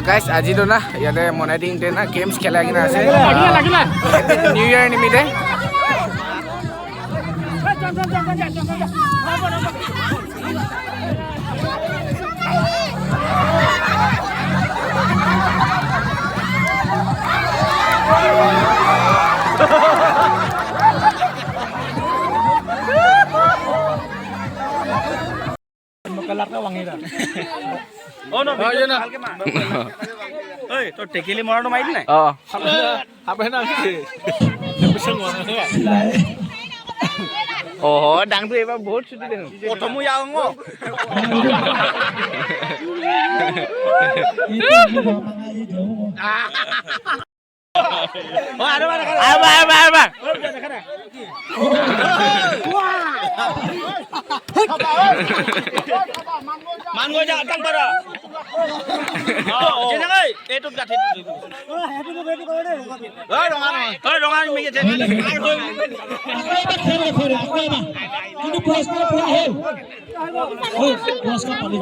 গাইছ আজিতো না ইয়াতে মনাইটিংতে না গেমছ খেলা কিনা আছে নিউ ইয়াৰ নিমিত্তে তোৰ টেকেলি মৰাটো মাৰিলি নাই ডাংটো এইবাৰ বহুত ছুটি দেখোন প্ৰথমো যাওঁ মান গৈ যা আটাং পাৰা যেনেকৈ এইটোত গাঠি ৰঙা মিগে কিন্তু পুৰস্কাৰ পোৱা হ'ল পুৰস্কাৰ পালি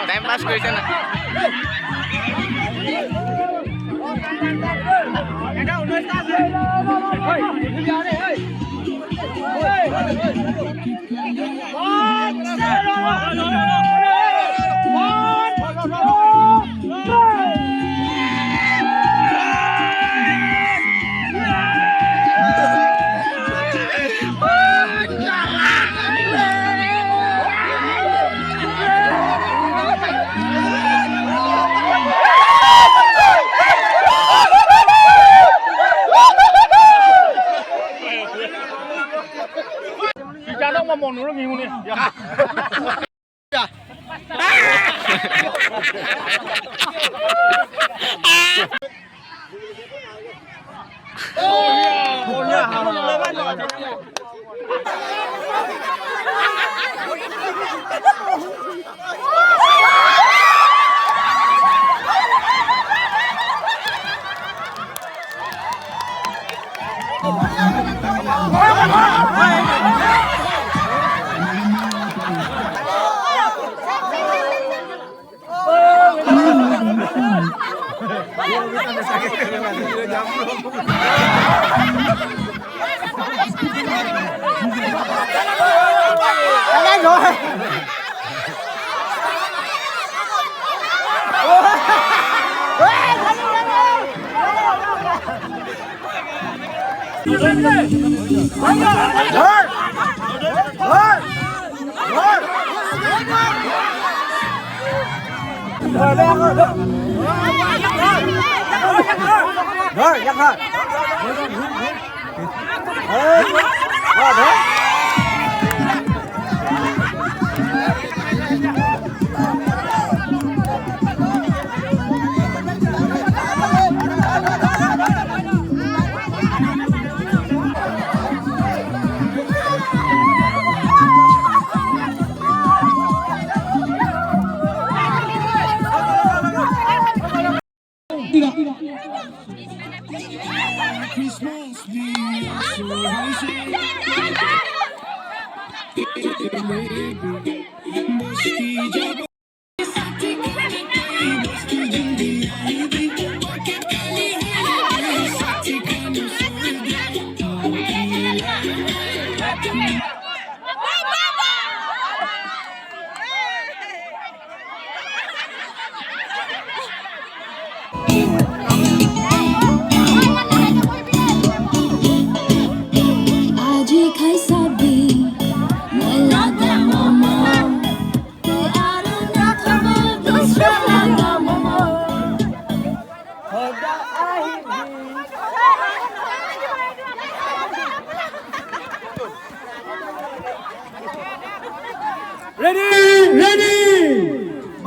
টাইম পাছ কৰিছে না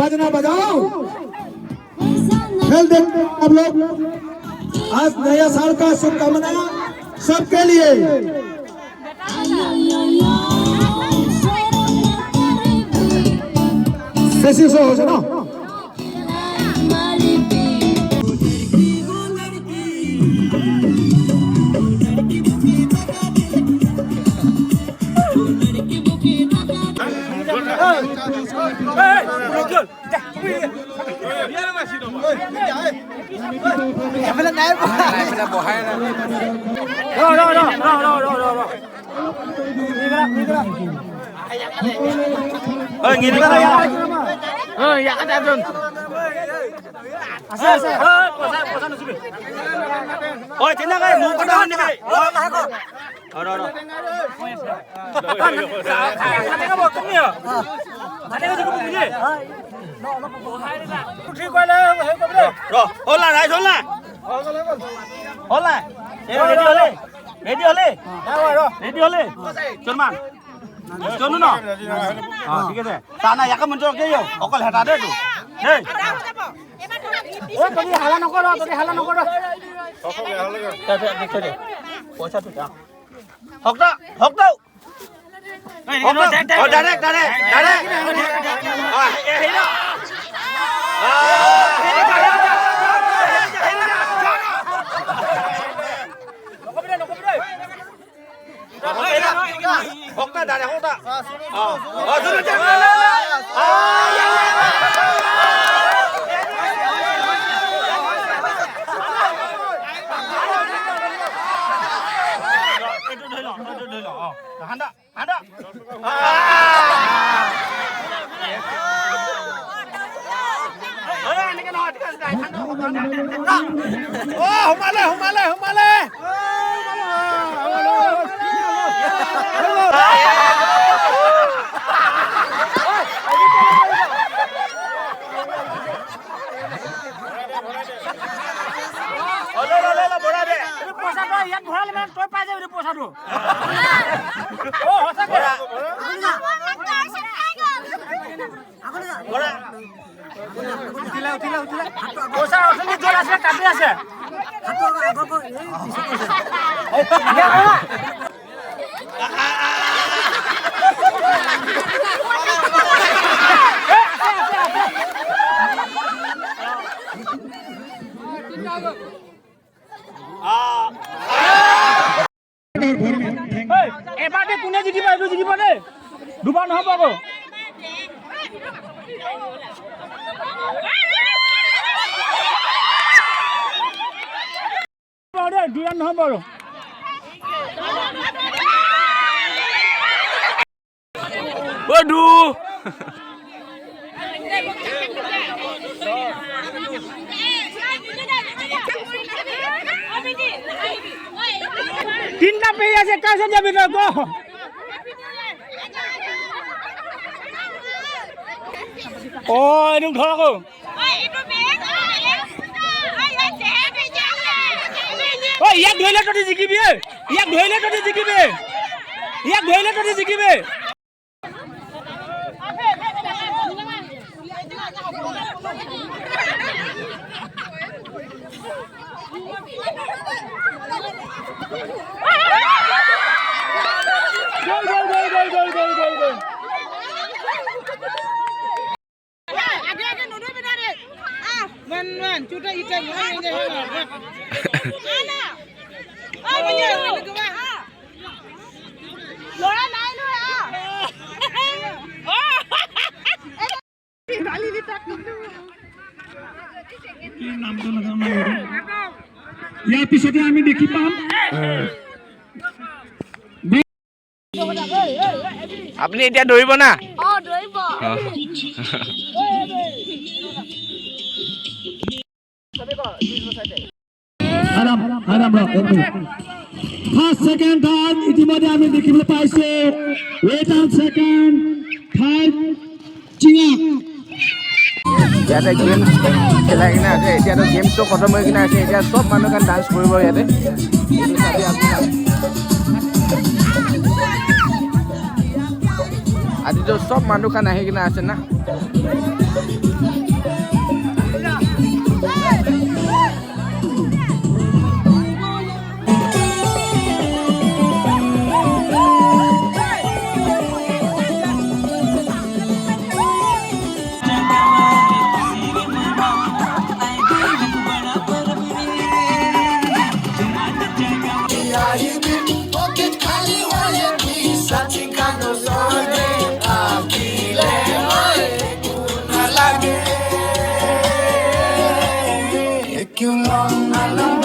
बजना बजाओ खेल देखते आप लोग आज नया साल का शुभकामनाएं सबके लिए बेसी सो हो ना Gini kan ya? Ya kan Jun. Oh, cina kan? Mau ke dalam nih, Ada. Ada nggak botol nih ya? Ada nggak cukup begini? Hold lah, hold lah. Hold lah. Ready hole. Cuman. Chonu no. ঠিক আছে। তানা ইয়াকে মঞ্চ কেও অকল হেটা দে তো। দেই। ও তুমি হালা নকৰ, দে। পইচা তো যা। হক দাও। Direct. Hokta dari Hokta. Sudah jangan. Itu dulu. Handa. Ini kan Oh, humale. এবারে কোনে জিকিবা এইটো জিকিবা দে দুবাৰ নহব আকৌ দে দুবাৰ নহব আৰু বডু তিনটা পেয়ে আছে কাছে যাবি না গো ও এরকম ধর গো ও ইয়াক ধইলে ততে জিকিবি ইয়াক ধইলে ততে জিকিবি ইয়াৰ পিছতে আমি দেখি পাম আপুনি এতিয়া দৌৰিব না দৌৰিব আৰাম ফাৰ্ষ্ট সেকেন্ড থাৰ্ড ইতিমধ্যে আমি দেখিবলৈ পাইছো ৱেট এণ্ড সেকেন্ড থাৰ্ড চিঙা ইয়াতে গেমছ খেলাই কিনে আছে এতিয়াতো গেমছটো খতম হৈ কিনে আছে এতিয়া চব মানুহ কাৰণে ডান্স কৰিব ইয়াতে আজিতো চব মানুহ কাৰণে আহি কিনে আছে না क्यों लौंग ना लौंग